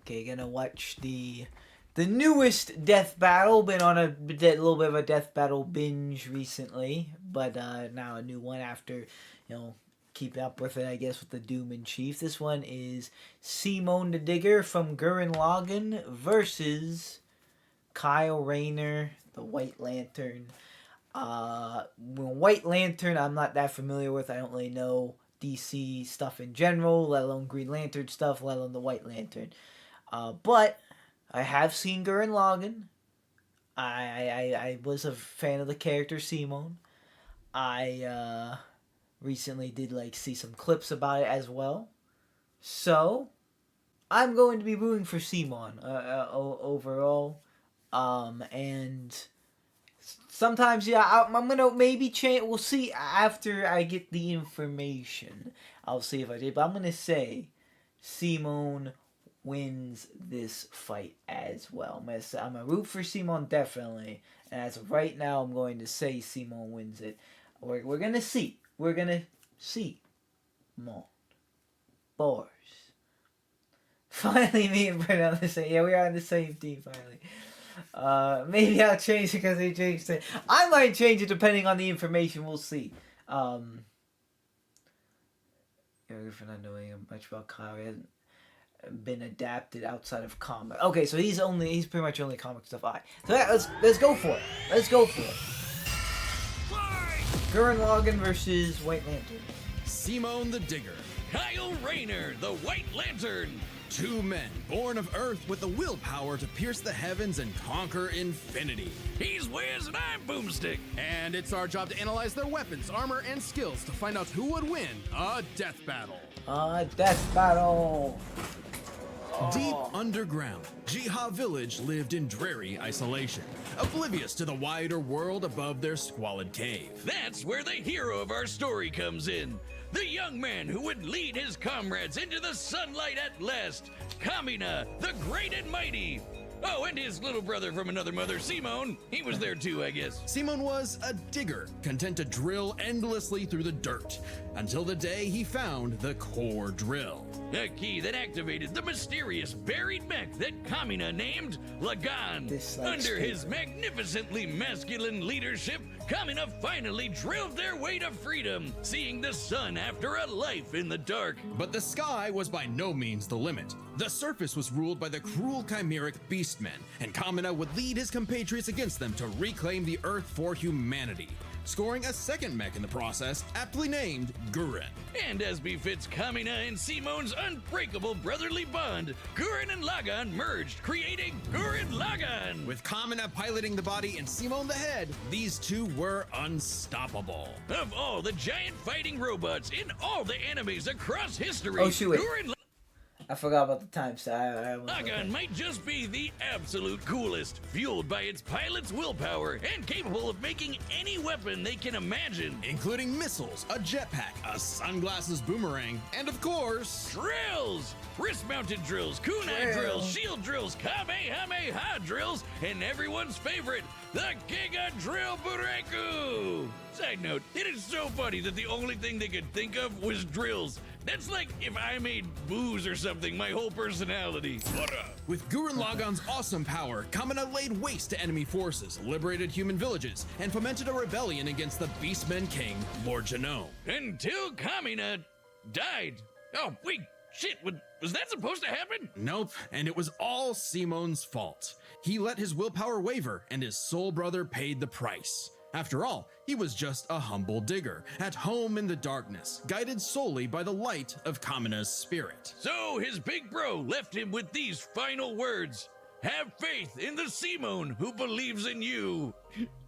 Okay, gonna watch the newest death battle. Been on a little bit of a death battle binge recently, but now a new one after, keep up with it, I guess, with the Doom in Chief. This one is Simone the Digger from Gurren Lagann versus Kyle Rayner, the White Lantern. White Lantern, I'm not that familiar with. I don't really know DC stuff in general, let alone Green Lantern stuff, let alone the White Lantern. But I have seen Gurren Lagann. I was a fan of the character Simone. I recently did see some clips about it as well. So I'm going to be rooting for Simone overall. And sometimes, I'm gonna maybe change. We'll see after I get the information. I'll see if I did, but I'm gonna say Simone wins this fight as well. I'm gonna root for Simone definitely, and as of right now, I'm going to say Simone wins it. We're gonna see. We're gonna see. More. Boars. Finally, me and Brent on the same. Yeah, we're on the same team finally. Maybe I'll change it because they changed it. I might change it depending on the information. We'll see. For not knowing much about Kyle, he hasn't been adapted outside of comic. Okay, so he's pretty much only comic stuff. Alright, so yeah, let's go for it. Let's go for it. Gurren Lagann versus White Lantern. Simone the Digger. Kyle Rayner, the White Lantern. Two men born of Earth with the willpower to pierce the heavens and conquer infinity. He's Wiz and I'm Boomstick. And it's our job to analyze their weapons, armor, and skills to find out who would win a death battle. Death battle. Deep underground, Jiha Village lived in dreary isolation, oblivious to the wider world above their squalid cave. That's where the hero of our story comes in. The young man who would lead his comrades into the sunlight at last. Kamina, the great and mighty. Oh, and his little brother from another mother, Simone. He was there too, I guess. Simone was a digger, content to drill endlessly through the dirt, until the day he found the core drill. A key that activated the mysterious buried mech that Kamina named Lagann. Under his magnificently masculine leadership, Kamina finally drilled their way to freedom, seeing the sun after a life in the dark. But the sky was by no means the limit. The surface was ruled by the cruel chimeric beastmen, and Kamina would lead his compatriots against them to reclaim the Earth for humanity, scoring a second mech in the process, aptly named Gurren. And as befits Kamina and Simone's unbreakable brotherly bond, Gurren and Lagann merged, creating Gurren Lagann. With Kamina piloting the body and Simone the head, these two were unstoppable. Of all the giant fighting robots in all the animes across history, Oh, shoot, wait. Gurren I forgot about the time, so I Lagann might just be the absolute coolest, fueled by its pilot's willpower and capable of making any weapon they can imagine. Including missiles, a jetpack, a sunglasses boomerang, and of course... Drills! Wrist-mounted drills, kunai drills, shield drills, kamehameha drills, and everyone's favorite, the Giga Drill Bureku! Side note, it is so funny that the only thing they could think of was drills. That's like if I made booze or something, my whole personality. What up? With Gurren Lagann's awesome power, Kamina laid waste to enemy forces, liberated human villages, and fomented a rebellion against the Beastmen King, Lord Genome. Until Kamina died. Oh, wait, shit, was that supposed to happen? Nope, and it was all Simone's fault. He let his willpower waver, and his soul brother paid the price. After all, he was just a humble digger, at home in the darkness, guided solely by the light of Kamina's spirit. So his big bro left him with these final words. Have faith in the Simone who believes in you.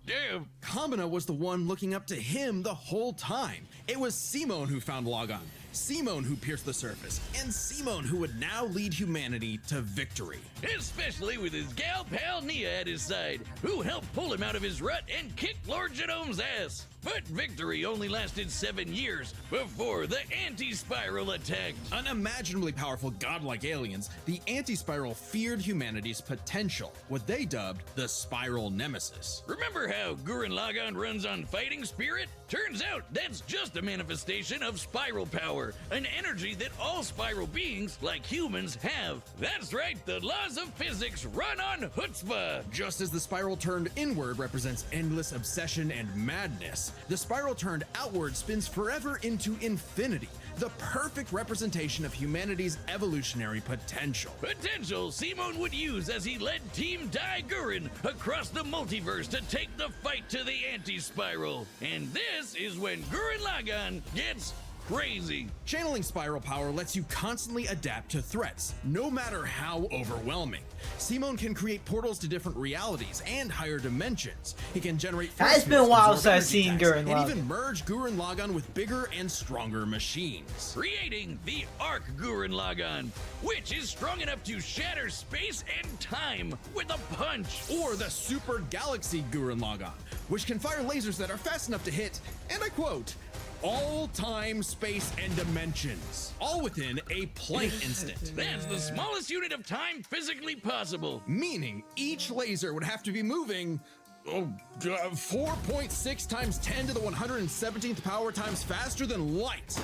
Damn. Kamina was the one looking up to him the whole time. It was Simone who found Lagann, Simone who pierced the surface, and Simone who would now lead humanity to victory. Especially with his gal pal Nia at his side, who helped pull him out of his rut and kick Lord Genome's ass. but victory only lasted 7 years before the anti-spiral attacked. Unimaginably powerful godlike aliens, the anti-spiral feared humanity's potential, what they dubbed the spiral nemesis. Remember how Gurren Lagann runs on fighting spirit? Turns out that's just a manifestation of spiral power, an energy that all spiral beings, like humans, have. That's right, the laws of physics run on chutzpah. Just as the spiral turned inward represents endless obsession and madness, the spiral turned outward spins forever into infinity, the perfect representation of humanity's evolutionary potential. Potential Simon would use as he led Team Dai Gurren across the multiverse to take the fight to the anti-spiral. And this is when Gurren Lagann gets crazy. Channeling spiral power lets you constantly adapt to threats, no matter how overwhelming. Simon can create portals to different realities and higher dimensions. He can generate It's been a while since I've seen Gurren Lagann. and even merge Gurren Lagann with bigger and stronger machines. Creating the Arc Gurren Lagann, which is strong enough to shatter space and time with a punch. Or the Super Galaxy Gurren Lagann, which can fire lasers that are fast enough to hit, and I quote, all time, space, and dimensions, all within a Planck instant. That's the smallest unit of time physically possible. Meaning each laser would have to be moving 4.6 times 10 to the 117th power times faster than light.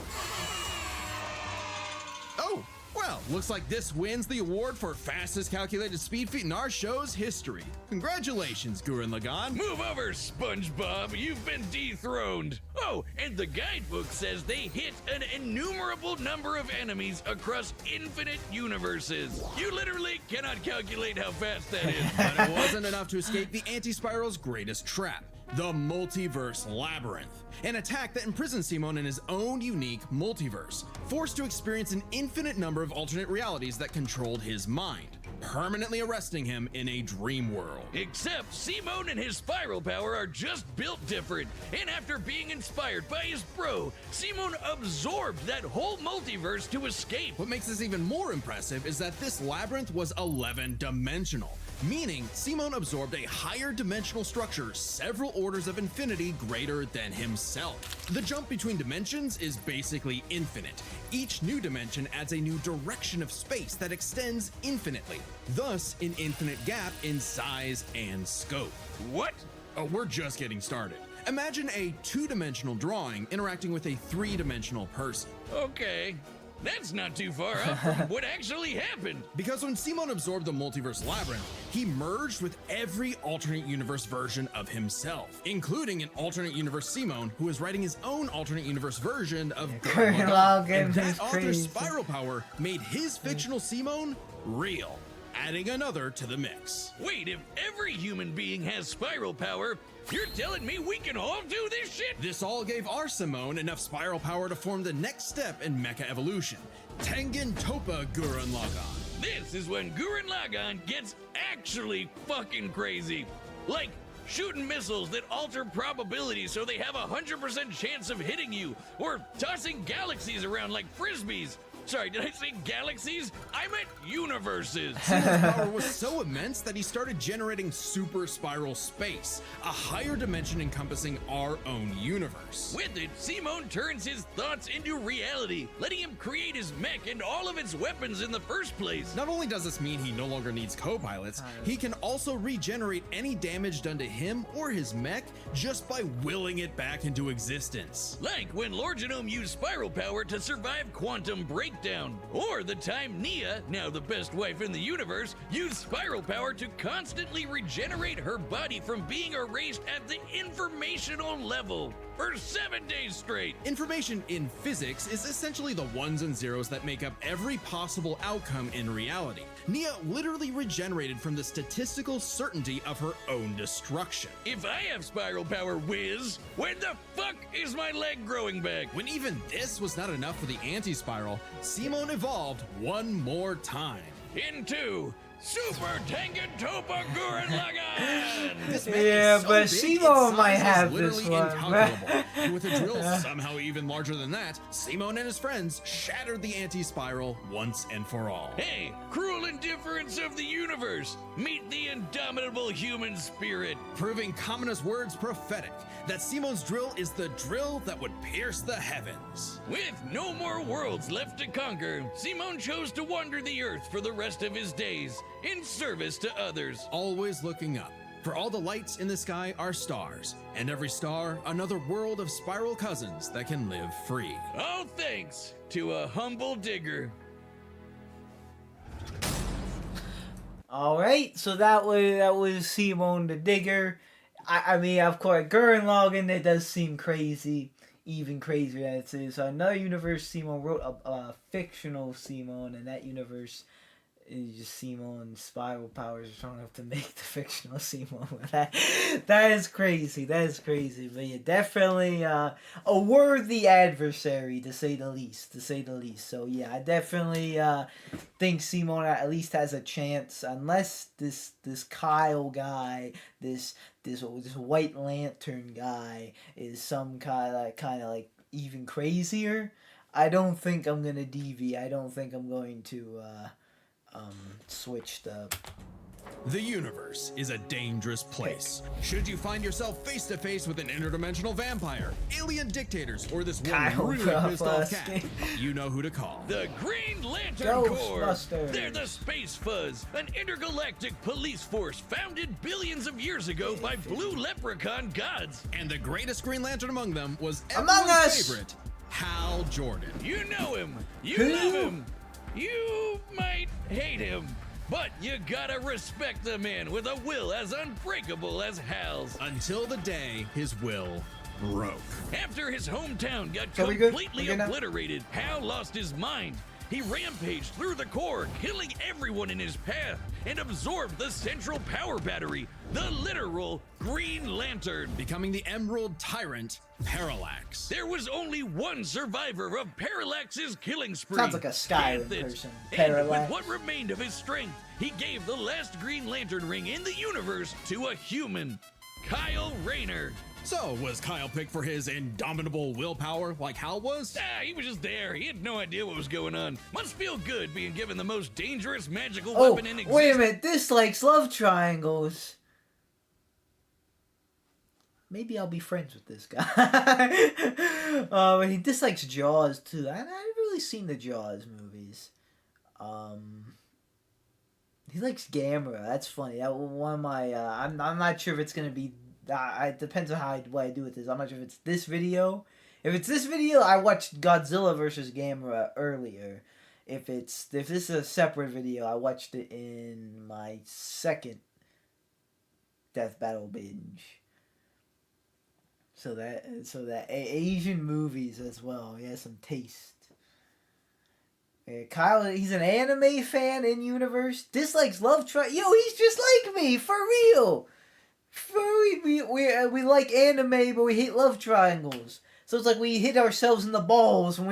Oh, well, looks like this wins the award for fastest calculated speed feat in our show's history. Congratulations, Gurren Lagann. Move over, SpongeBob. You've been dethroned. Oh, and the guidebook says they hit an innumerable number of enemies across infinite universes. You literally cannot calculate how fast that is. But it wasn't enough to escape the anti-spiral's greatest trap, the multiverse labyrinth, an attack that imprisons Simon in his own unique multiverse, forced to experience an infinite number of alternate realities that controlled his mind, permanently arresting him in a dream world. Except Simon and his spiral power are just built different, and after being inspired by his bro, Simon absorbed that whole multiverse to escape. What makes this even more impressive is that this labyrinth was 11-dimensional, meaning Simon absorbed a higher dimensional structure several orders of infinity greater than himself. The jump between dimensions is basically infinite. Each new dimension adds a new direction of space that extends infinitely, thus an infinite gap in size and scope. What? Oh, we're just getting started. Imagine a 2-dimensional drawing interacting with a 3-dimensional person. Okay. That's not too far off from what actually happened. Because when Simon absorbed the multiverse labyrinth, he merged with every alternate universe version of himself, including an alternate universe Simon who is writing his own alternate universe version of Gurren Lagann. Lagann And that is author's crazy. spiral power made his fictional Simon real, adding another to the mix. Wait, if every human being has spiral power, you're telling me we can all do this shit? This all gave our Simone enough spiral power to form the next step in mecha evolution, Tengen Toppa Gurren Lagann. This is when Gurren Lagann gets actually fucking crazy. Like shooting missiles that alter probability so they have a 100% chance of hitting you, or tossing galaxies around like frisbees. Sorry, did I say galaxies? I meant universes. Simon's power was so immense that he started generating super spiral space, a higher dimension encompassing our own universe. With it, Simon turns his thoughts into reality, letting him create his mech and all of its weapons in the first place. Not only does this mean he no longer needs co-pilots, he can also regenerate any damage done to him or his mech just by willing it back into existence. Like when Lord Genome used spiral power to survive quantum breakdown, or the time Nia, now the best wife in the universe, used spiral power to constantly regenerate her body from being erased at the informational level for 7 days straight. Information in physics is essentially the ones and zeros that make up every possible outcome in reality. Nia literally regenerated from the statistical certainty of her own destruction. If I have spiral power, Wiz, when the fuck is my leg growing back? When even this was not enough for the anti-spiral, Simon evolved one more time. Into Super Tengentopa Gurren Lagann! This man Yeah, is so but big, Simo its might size is have this literally one. incalculable. And with a drill somehow even larger than that, Simon and his friends shattered the anti-spiral once and for all. Hey, cruel indifference of the universe! Meet the indomitable human spirit! Proving Kamina's words prophetic, that Simon's drill is the drill that would pierce the heavens. With no more worlds left to conquer, Simon chose to wander the earth for the rest of his days, in service to others. Always looking up, for all the lights in the sky are stars, and every star another world of spiral cousins that can live free. All thanks to a humble digger. All right, so that was Simon the Digger. I mean, of course, Gurren Lagann, it does seem crazy, even crazier than it is. So another universe, Simon wrote a fictional Simon, and that universe is just Simon's spiral powers are strong enough to make the fictional Simon. That is crazy. That is crazy. But yeah, definitely a worthy adversary, to say the least. So yeah, I definitely think Simon at least has a chance, unless this Kyle guy, this White Lantern guy is some kind of like even crazier. I don't think I'm gonna deviate. I don't think I'm going to switch the. The universe is a dangerous place. Should you find yourself face to face with an interdimensional vampire, alien dictators, or this one Kyle really pissed off Flask. cat, you know who to call. The Green Lantern Corps! Ghostbusters. They're the Space Fuzz, an intergalactic police force founded billions of years ago by blue leprechaun gods. And the greatest Green Lantern among them was Among everyone's Us! favorite, Hal Jordan. You know him, you Who? love him, you might hate him, but you gotta respect the man with a will as unbreakable as Hal's. Until the day his will broke. After his hometown got Are we good? completely We good now? obliterated, Hal lost his mind. He rampaged through the core, killing everyone in his path, and absorbed the central power battery, the literal Green Lantern. Becoming the Emerald Tyrant, Parallax. There was only one survivor of Parallax's killing spree. Sounds like a Skyrim Ganthet. person. And Parallax. with what remained of his strength, he gave the last Green Lantern ring in the universe to a human, Kyle Rayner. So, was Kyle picked for his indomitable willpower like Hal was? He was just there. He had no idea what was going on. Must feel good being given the most dangerous magical Oh, weapon in existence. wait a minute. Dislikes love triangles. Maybe I'll be friends with this guy. He dislikes Jaws too. I've really seen the Jaws movies. He likes Gamera. That's funny. That one of my. I'm not sure if it's gonna be. It depends on what I do with this. I'm not sure if it's this video. If it's this video, I watched Godzilla versus Gamera earlier. If this is a separate video, I watched it in my second Death Battle binge. So that Asian movies as well. He has some taste. Kyle, he's an anime fan in universe. Dislikes love he's just like me for real. We like anime, but we hate love triangles. So it's like we hit ourselves in the balls when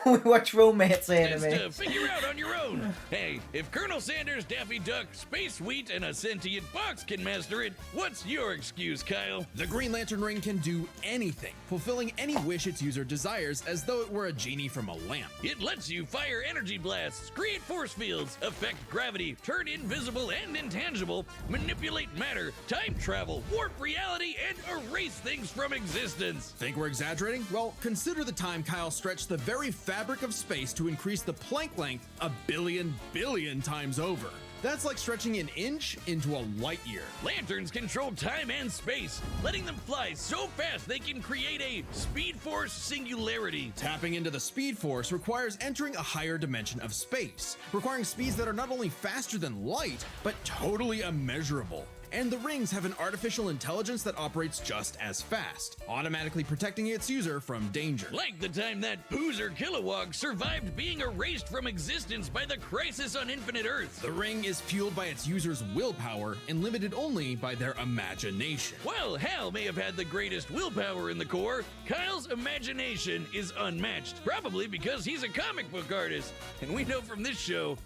we watch romance anime. Just to figure out on your own. Hey, if Colonel Sanders, Daffy Duck, Space Wheat, and a sentient box can master it, what's your excuse, Kyle? The Green Lantern ring can do anything, fulfilling any wish its user desires as though it were a genie from a lamp. It lets you fire energy blasts, create force fields, affect gravity, turn invisible and intangible, manipulate matter, time travel, warp reality, and erase things from existence. Think we're exaggerating? Well, consider the time Kyle stretched the very fabric of space to increase the Planck length a billion times over. That's like stretching an inch into a light year. Lanterns control time and space, letting them fly so fast they can create a Speed Force singularity. Tapping into the Speed Force requires entering a higher dimension of space, requiring speeds that are not only faster than light, but totally immeasurable. And the rings have an artificial intelligence that operates just as fast, automatically protecting its user from danger. Like the time that Boozer Kilowog survived being erased from existence by the Crisis on Infinite Earth. The ring is fueled by its user's willpower and limited only by their imagination. While Hal may have had the greatest willpower in the Corps, Kyle's imagination is unmatched, probably because he's a comic book artist. And we know from this show,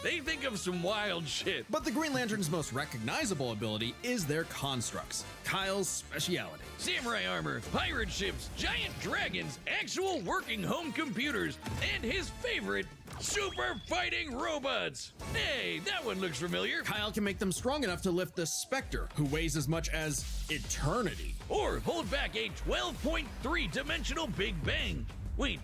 they think of some wild shit. But the Green Lantern's most recognizable ability is their constructs, Kyle's speciality. Samurai armor, pirate ships, giant dragons, actual working home computers, and his favorite, super fighting robots. Hey, that one looks familiar. Kyle can make them strong enough to lift the Spectre, who weighs as much as eternity. Or hold back a 12.3 dimensional Big Bang. Wait,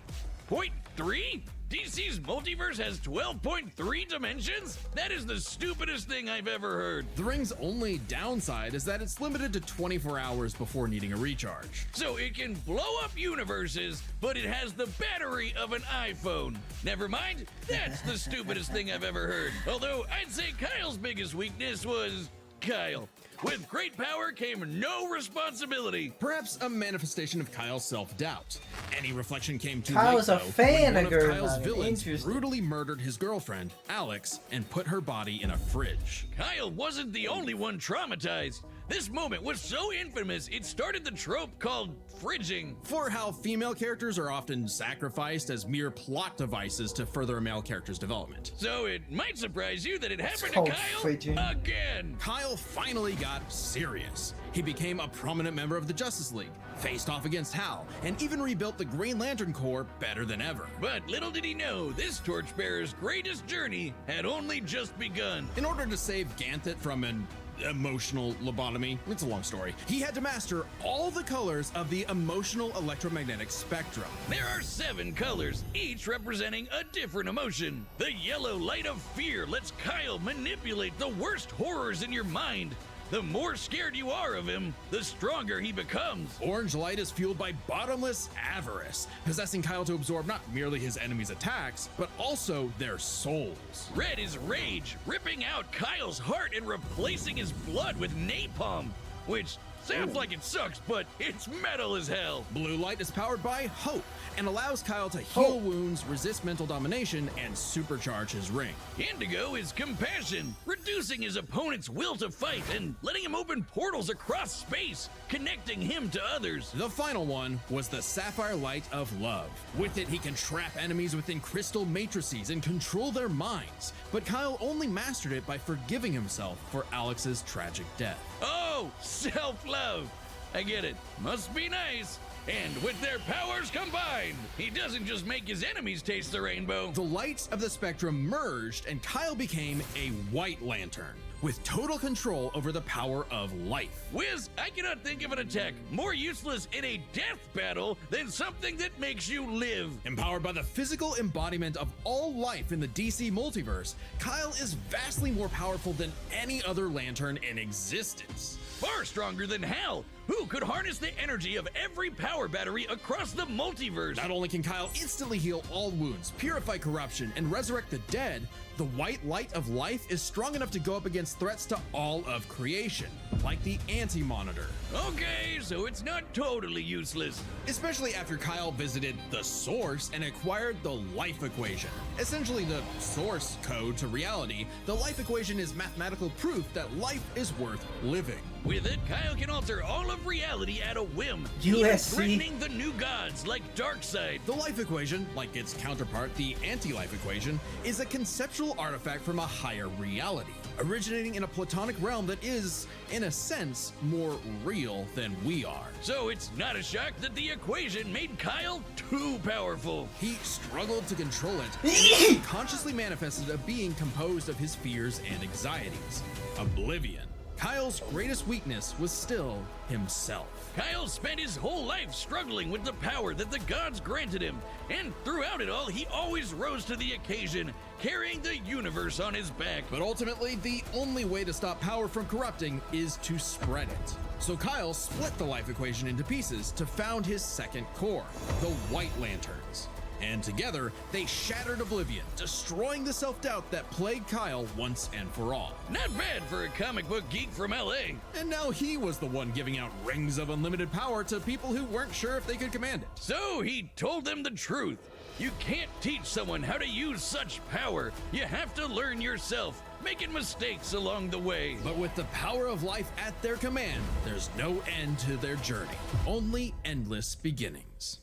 0.3? DC's multiverse has 12.3 dimensions? That is the stupidest thing I've ever heard. The ring's only downside is that it's limited to 24 hours before needing a recharge. So it can blow up universes, but it has the battery of an iPhone. Never mind, that's the stupidest thing I've ever heard. Although I'd say Kyle's biggest weakness was Kyle. With great power came no responsibility. Perhaps a manifestation of Kyle's self-doubt. Any reflection came too Kyle's late, a though, fan when of one of Gurren Kyle's Lagann. villains Interesting. brutally murdered his girlfriend, Alex, and put her body in a fridge. Kyle wasn't the only one traumatized. This moment was so infamous, it started the trope called fridging. For how female characters are often sacrificed as mere plot devices to further a male character's development. So it might surprise you that it happened to called Kyle fridging. again. Kyle finally got serious. He became a prominent member of the Justice League, faced off against Hal, and even rebuilt the Green Lantern Corps better than ever. But little did he know, this torchbearer's greatest journey had only just begun. In order to save Ganthet from an emotional lobotomy, it's a long story, he had to master all the colors of the emotional electromagnetic spectrum. There are 7 colors, each representing a different emotion. The yellow light of fear lets Kyle manipulate the worst horrors in your mind. The more scared you are of him, the stronger he becomes. Orange light is fueled by bottomless avarice, possessing Kyle to absorb not merely his enemies' attacks, but also their souls. Red is rage, ripping out Kyle's heart and replacing his blood with napalm, which sounds like it sucks, but it's metal as hell. Blue light is powered by hope and allows Kyle to heal Hope. wounds, resist mental domination, and supercharge his ring. Indigo is compassion, reducing his opponent's will to fight and letting him open portals across space, connecting him to others. The final one was the sapphire light of love. With it, he can trap enemies within crystal matrices and control their minds. But Kyle only mastered it by forgiving himself for Alex's tragic death. Oh, self-love. I get it. Must be nice. And with their powers combined, he doesn't just make his enemies taste the rainbow. The lights of the spectrum merged, and Kyle became a White Lantern, with total control over the power of life. Wiz, I cannot think of an attack more useless in a death battle than something that makes you live. Empowered by the physical embodiment of all life in the DC multiverse, Kyle is vastly more powerful than any other Lantern in existence. Far stronger than Hal, who could harness the energy of every power battery across the multiverse. Not only can Kyle instantly heal all wounds, purify corruption, and resurrect the dead, the white light of life is strong enough to go up against threats to all of creation, like the Anti-Monitor. Okay, so it's not totally useless. Especially after Kyle visited the Source and acquired the Life Equation. Essentially the source code to reality, the Life Equation is mathematical proof that life is worth living. With it, Kyle can alter all of reality at a whim, USC. even threatening the new gods like Darkseid. The Life Equation, like its counterpart, the Anti-Life Equation, is a conceptual artifact from a higher reality, originating in a platonic realm that is, in a sense, more real than we are. So it's not a shock that the equation made Kyle too powerful. He struggled to control it, and consciously manifested a being composed of his fears and anxieties, Oblivion. Kyle's greatest weakness was still himself. Kyle spent his whole life struggling with the power that the gods granted him, and throughout it all, he always rose to the occasion, carrying the universe on his back. But ultimately, the only way to stop power from corrupting is to spread it. So Kyle split the Life Equation into pieces to found his second core, the White Lanterns. And together, they shattered Oblivion, destroying the self-doubt that plagued Kyle once and for all. Not bad for a comic book geek from LA. And now he was the one giving out rings of unlimited power to people who weren't sure if they could command it. So he told them the truth. You can't teach someone how to use such power. You have to learn yourself, making mistakes along the way. But with the power of life at their command, there's no end to their journey, only endless beginnings.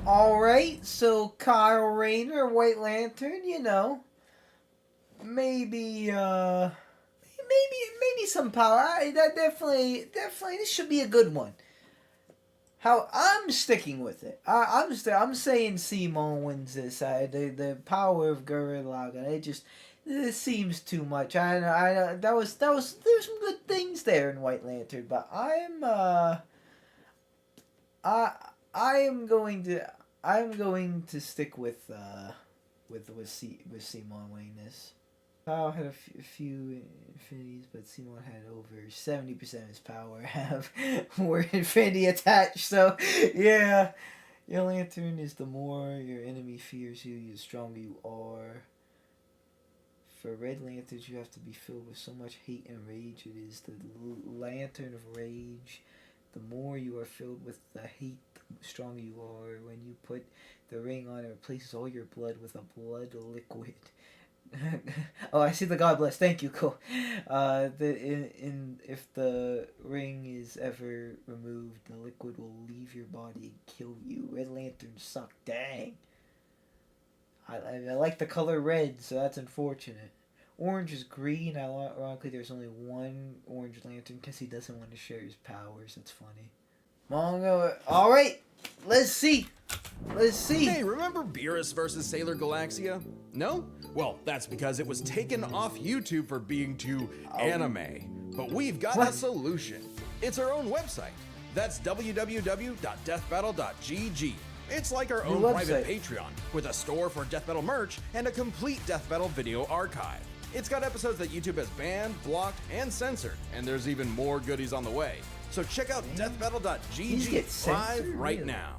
Alright, so Kyle Rayner, White Lantern, you know, maybe some power. That definitely this should be a good one. How I'm sticking with it. I'm saying Simon wins this. The power of Gurren Lagann. It seems too much. I know there's some good things there in White Lantern, but I'm going to stick with Simon winning this. Power had a few infinities, but Simon had over 70% of his power have word infinity attached. So yeah, your lantern is the more your enemy fears you, the stronger you are. For red lanterns, you have to be filled with so much hate and rage. It is the lantern of rage. The more you are filled with the hate, the stronger you are. When you put the ring on, it replaces all your blood with a blood liquid. Oh, I see the God bless. Thank you. Cool. If the ring is ever removed, the liquid will leave your body and kill you. Red lanterns suck. Dang. I like the color red, so that's unfortunate. Orange is green. Ironically, there's only one orange lantern because he doesn't want to share his powers. That's funny. Manga. All right, let's see. Hey, remember Beerus versus Sailor Galaxia? No? Well, that's because it was taken off YouTube for being too anime. But we've got a solution. It's our own website. That's www.deathbattle.gg. It's like our own private Patreon, with a store for Death Battle merch and a complete Death Battle video archive. It's got episodes that YouTube has banned, blocked, and censored, and there's even more goodies on the way. So check out deathbattle.gg live right now.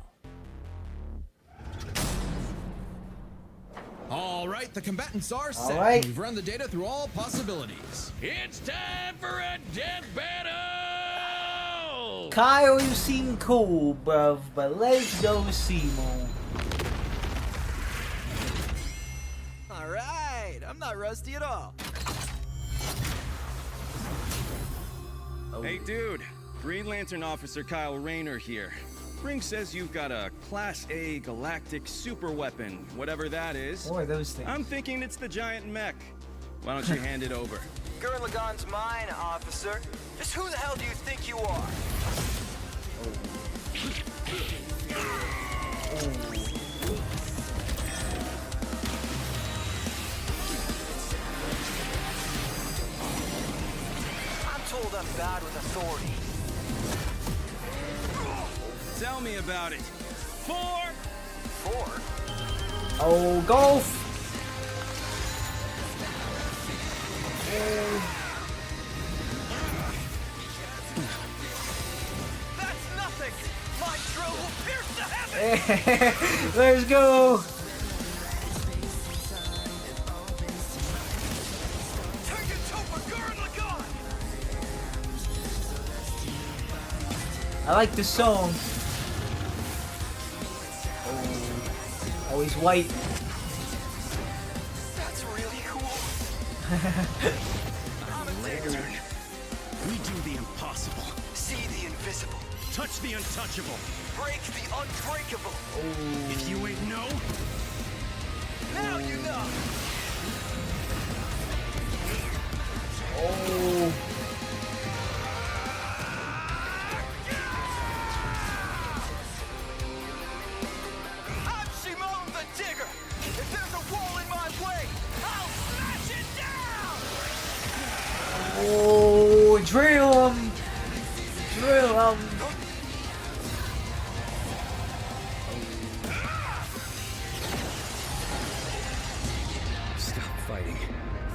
All right, the combatants are set. Right. We've run the data through all possibilities. It's time for a death battle! Kyle, you seem cool, bruv, but let's go Simon. Alright, I'm not rusty at all. Hey dude, Green Lantern Officer Kyle Rayner here. Ring says you've got a Class A galactic super weapon, whatever that is. What are those things? I'm thinking it's the giant mech. Why don't you hand it over? Gurren Lagann's mine, officer. Just who the hell do you think you are? I'm told I'm bad with authority. Tell me about it. Four? Oh, golf! That's nothing! My drill will pierce the heavens! Let's go! Take it to Gurren Lagann! I like the song. Oh, he's white. That's really cool. I'm a lantern. We do the impossible. See the invisible. Touch the untouchable. Break the unbreakable. If you ain't know, Now you know. Oh. I'm Simone the Digger. If there's a wall in my way, I'll smash it down. Oh, drill him! Drill him! Stop fighting.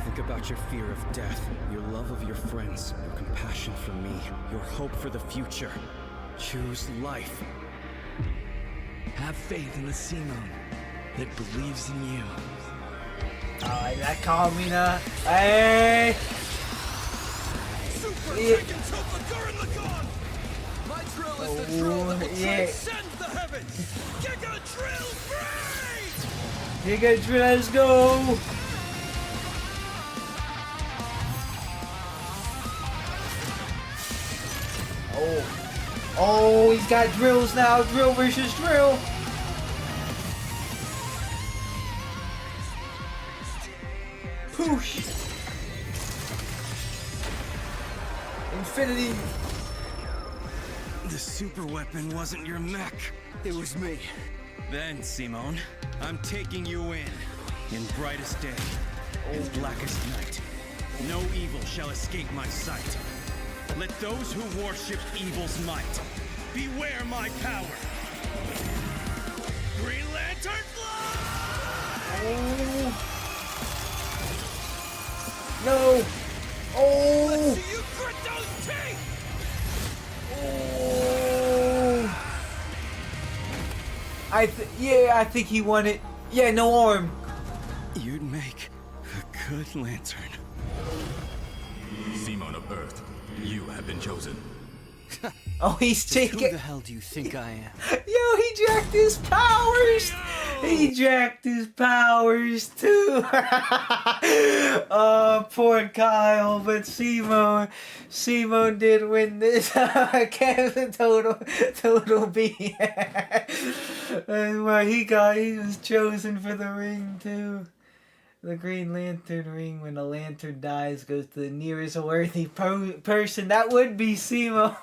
Think about your fear of death, your love of your friends, your compassion for me, your hope for the future. Choose life. Have faith in the Simon that believes in you. Alright, that calmed me now. Hey! Super Yeah. Tekken Topa Gurren Lagann! My drill is the Oh, drill that will yeah. transcend the heavens! Giga Drill Free! Giga drill, let's go! Oh. Oh, he's got drills now. Drill versus drill. Whoosh! Infinity. The super weapon wasn't your mech. It was me. Then, Simone, I'm taking you in brightest day, in blackest night. No evil shall escape my sight. Let those who worship evil's might beware my power. Green Lantern fly! Oh. No. Oh. See you grit those teeth! Oh. I think he won it. Yeah, no arm. You'd make a good lantern. Simon of Earth, you have been chosen. Oh, he's Who taking. the hell do you think I am? Yo, he jacked his powers. He jacked his powers too. Oh, poor Kyle. But Simone did win this. Kevin total B. And where he was chosen for the ring too. The Green Lantern ring, when a lantern dies, goes to the nearest worthy person. That would be Simo.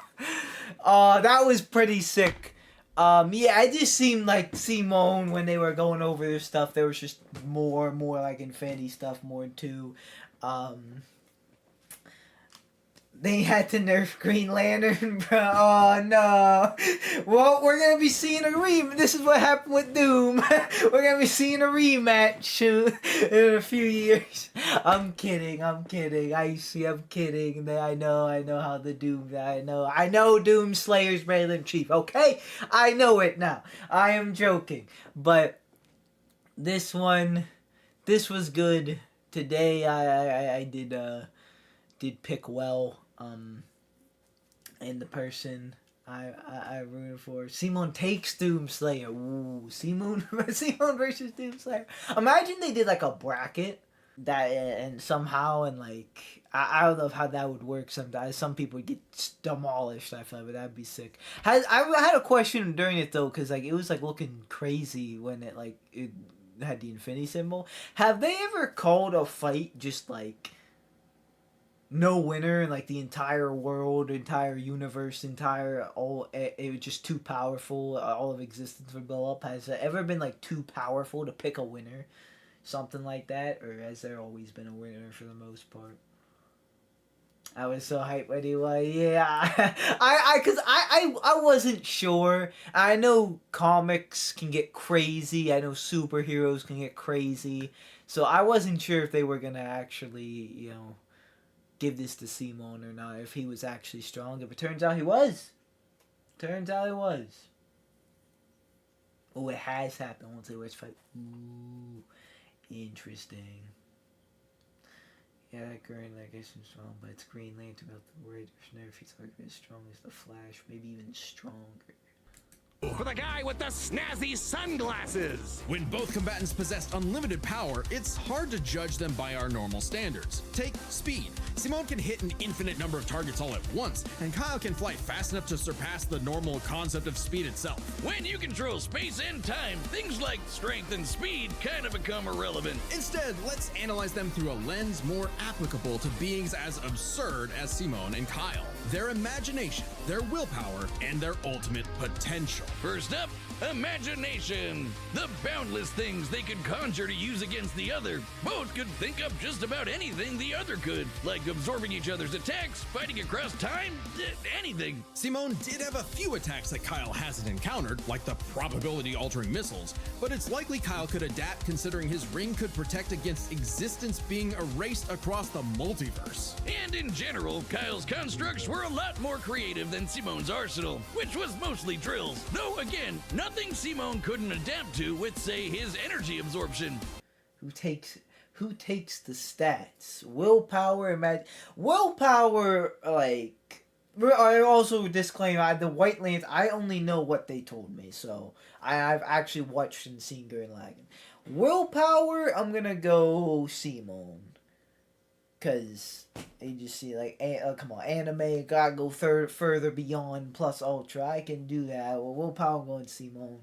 That was pretty sick. Yeah, it just seemed like Simone, when they were going over their stuff, there was just more like Infinity stuff, more too. They had to nerf Green Lantern, bro. Oh, no. Well, we're going to be seeing this is what happened with Doom. We're going to be seeing a rematch in a few years. I'm kidding. I'm kidding. I know how the Doom, I know Doom Slayer's better than Chief, okay? I know it now. I am joking. But this was good. Today, I did pick well. And the person I rooted for, Simone takes Doomslayer. Ooh, Simone versus Doomslayer. Imagine they did like a bracket that, and somehow, and like I don't know how that would work. Sometimes some people would get demolished. I feel like, but that'd be sick. I had a question during it though, because like it was like looking crazy when it had the infinity symbol. Have they ever called a fight just like no winner in like the entire world, entire universe, it was just too powerful, all of existence would blow up? Has it ever been like too powerful to pick a winner? Something like that? Or has there always been a winner for the most part? I was so hyped when he was, yeah. I wasn't sure. I know comics can get crazy. I know superheroes can get crazy. So I wasn't sure if they were gonna actually, give this to Simone or not, if he was actually strong. But it turns out he was. Oh, it has happened. I won't say which fight. Ooh, interesting. Yeah, that Gurren Lagann is strong, but it's Green Lantern about the Raiders. If he's like as strong as the Flash, maybe even stronger. For the guy with the snazzy sunglasses! When both combatants possess unlimited power, it's hard to judge them by our normal standards. Take speed. Simone can hit an infinite number of targets all at once, and Kyle can fly fast enough to surpass the normal concept of speed itself. When you control space and time, things like strength and speed kind of become irrelevant. Instead, let's analyze them through a lens more applicable to beings as absurd as Simone and Kyle. Their imagination, their willpower, and their ultimate potential. First up, imagination. The boundless things they could conjure to use against the other. Both could think up just about anything the other could, like absorbing each other's attacks, fighting across time, anything. Simone did have a few attacks that Kyle hasn't encountered, like the probability-altering missiles, but it's likely Kyle could adapt considering his ring could protect against existence being erased across the multiverse. And in general, Kyle's constructs were a lot more creative than Simone's arsenal, which was mostly drills. Though again, nothing Simone couldn't adapt to with, say, his energy absorption. Who takes the stats? Willpower, willpower, like, I also disclaim, the White Lantern, I only know what they told me, so I've actually watched and seen Gurren Lagann. Willpower, I'm gonna go Simone. Because you just see, like, come on, anime, gotta go further beyond plus ultra. I can do that. Well, willpower, I'm going Simone.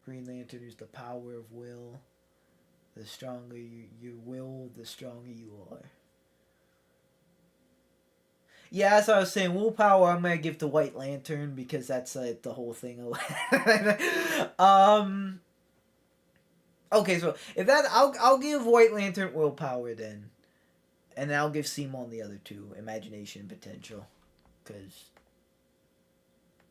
Green Lantern is the power of will. The stronger your will, the stronger you are. Yeah, that's what I was saying. Willpower, I'm gonna give to White Lantern because that's the whole thing. Okay, so if that, I'll give White Lantern willpower then, and then I'll give Simon the other two, imagination and potential, because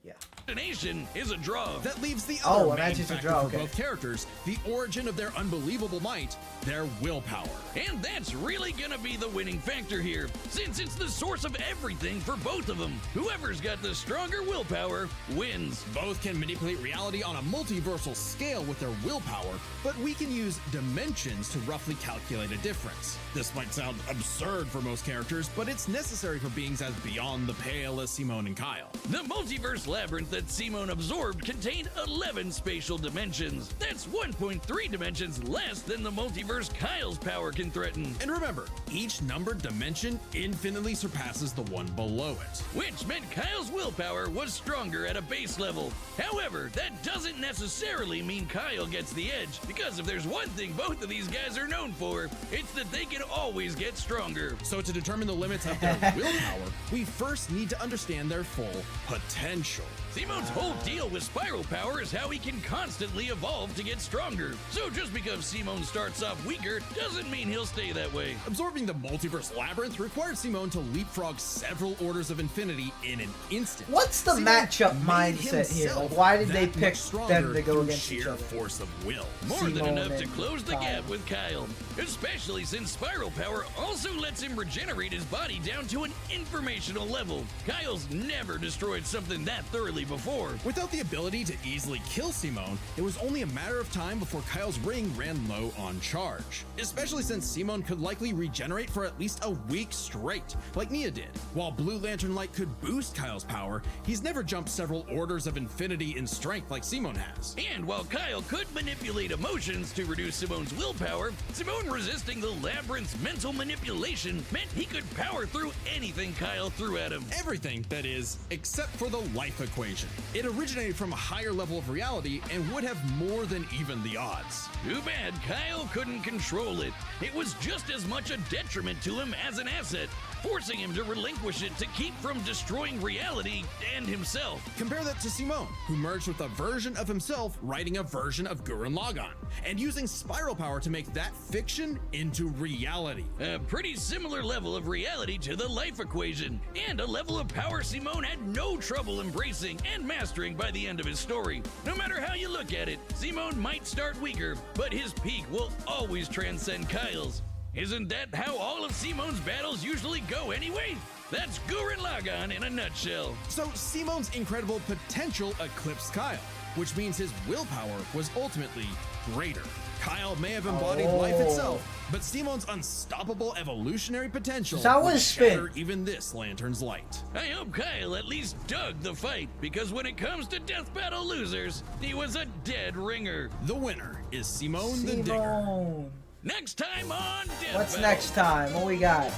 yeah. Imagination is a draw. That leaves the Oh, other main imagine it's a factor draw, for okay. both characters, the origin of their unbelievable might, their willpower. And that's really gonna be the winning factor here, since it's the source of everything for both of them. Whoever's got the stronger willpower wins. Both can manipulate reality on a multiversal scale with their willpower, but we can use dimensions to roughly calculate a difference. This might sound absurd for most characters, but it's necessary for beings as beyond the pale as Simone and Kyle. The multiverse labyrinth that Simone absorbed contained 11 spatial dimensions. That's 1.3 dimensions less than the multiverse Kyle's power can threaten. And remember, each numbered dimension infinitely surpasses the one below it. Which meant Kyle's willpower was stronger at a base level. However, that doesn't necessarily mean Kyle gets the edge, because if there's one thing both of these guys are known for, it's that they can always get stronger. So to determine the limits of their willpower, we first need to understand their full potential. Simone's whole deal with spiral power is how he can constantly evolve to get stronger. So just because Simone starts off weaker doesn't mean he'll stay that way. Absorbing the multiverse labyrinth required Simone to leapfrog several orders of infinity in an instant. What's the Simone matchup made mindset here? himself Like, why did they that pick much stronger them to go through against each sheer other? force of will. More than Simone enough to and close the Kyle. gap with Kyle. Especially since spiral power also lets him regenerate his body down to an informational level. Kyle's never destroyed something that thoroughly before. Without the ability to easily kill Simone, it was only a matter of time before Kyle's ring ran low on charge. Especially since Simone could likely regenerate for at least a week straight, like Nia did. While Blue Lantern Light could boost Kyle's power, he's never jumped several orders of infinity in strength like Simone has. And while Kyle could manipulate emotions to reduce Simone's willpower, Simone resisting the labyrinth's mental manipulation meant he could power through anything Kyle threw at him. Everything, that is, except for the life equation. It originated from a higher level of reality and would have more than even the odds. Too bad Kyle couldn't control it. It was just as much a detriment to him as an asset, forcing him to relinquish it to keep from destroying reality and himself. Compare that to Simone, who merged with a version of himself writing a version of Gurren Lagann, and using spiral power to make that fiction into reality. A pretty similar level of reality to the life equation, and a level of power Simone had no trouble embracing and mastering by the end of his story. No matter how you look at it, Simone might start weaker, but his peak will always transcend Kyle's. Isn't that how all of Simone's battles usually go anyway? That's Gurren Lagann in a nutshell. So Simone's incredible potential eclipsed Kyle, which means his willpower was ultimately greater. Kyle may have embodied life itself, but Simone's unstoppable evolutionary potential So that would was shatter spin. even this lantern's light. I hope Kyle at least dug the fight, because when it comes to death battle losers, he was a dead ringer. The winner is Simone the Digger. Simone. Next time on Death What's Battle. next time? What we got?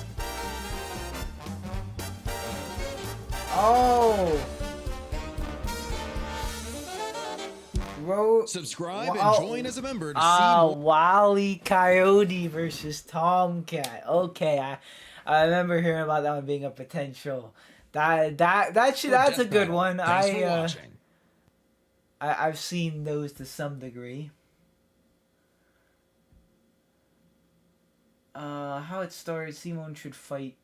Oh. Subscribe and Wow. join as a member to see more. Wally Coyote versus Tomcat. Okay, I remember hearing about that one being a potential. That's for a Death good Battle. one. Thanks for watching. I've seen those to some degree. How it started, Simone should fight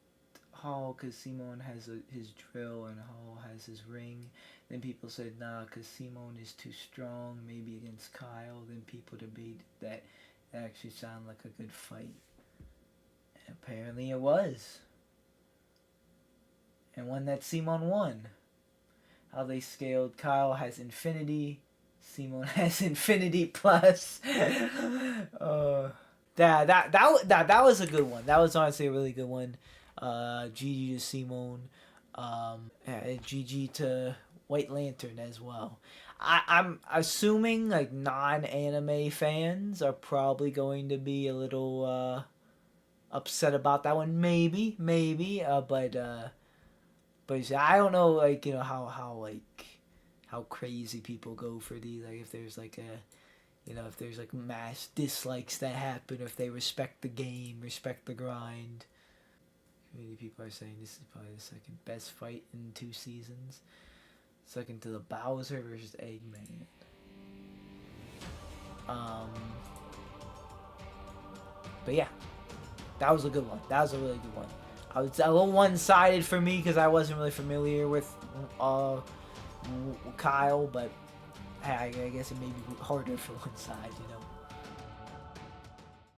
Hall because Simone has his drill and Hall has his ring. Then people said, nah, because Simone is too strong, maybe against Kyle. Then people debated that actually sounded like a good fight. And apparently it was. And one that Simone won. How they scaled, Kyle has infinity, Simone has infinity plus. That was a good one. That was honestly a really good one. GG to Simone. GG to White Lantern as well. I'm assuming like non-anime fans are probably going to be a little upset about that one. Maybe. But I don't know, like, how crazy people go for these. Like if there's like You know, if there's like mass dislikes that happen, if they respect the game, respect the grind. Many people are saying this is probably the second best fight in 2 seasons. Second to the Bowser versus Eggman. But yeah, that was a good one. That was a really good one. I was a little one-sided for me because I wasn't really familiar with Kyle, but I guess it may be harder for one side, you know.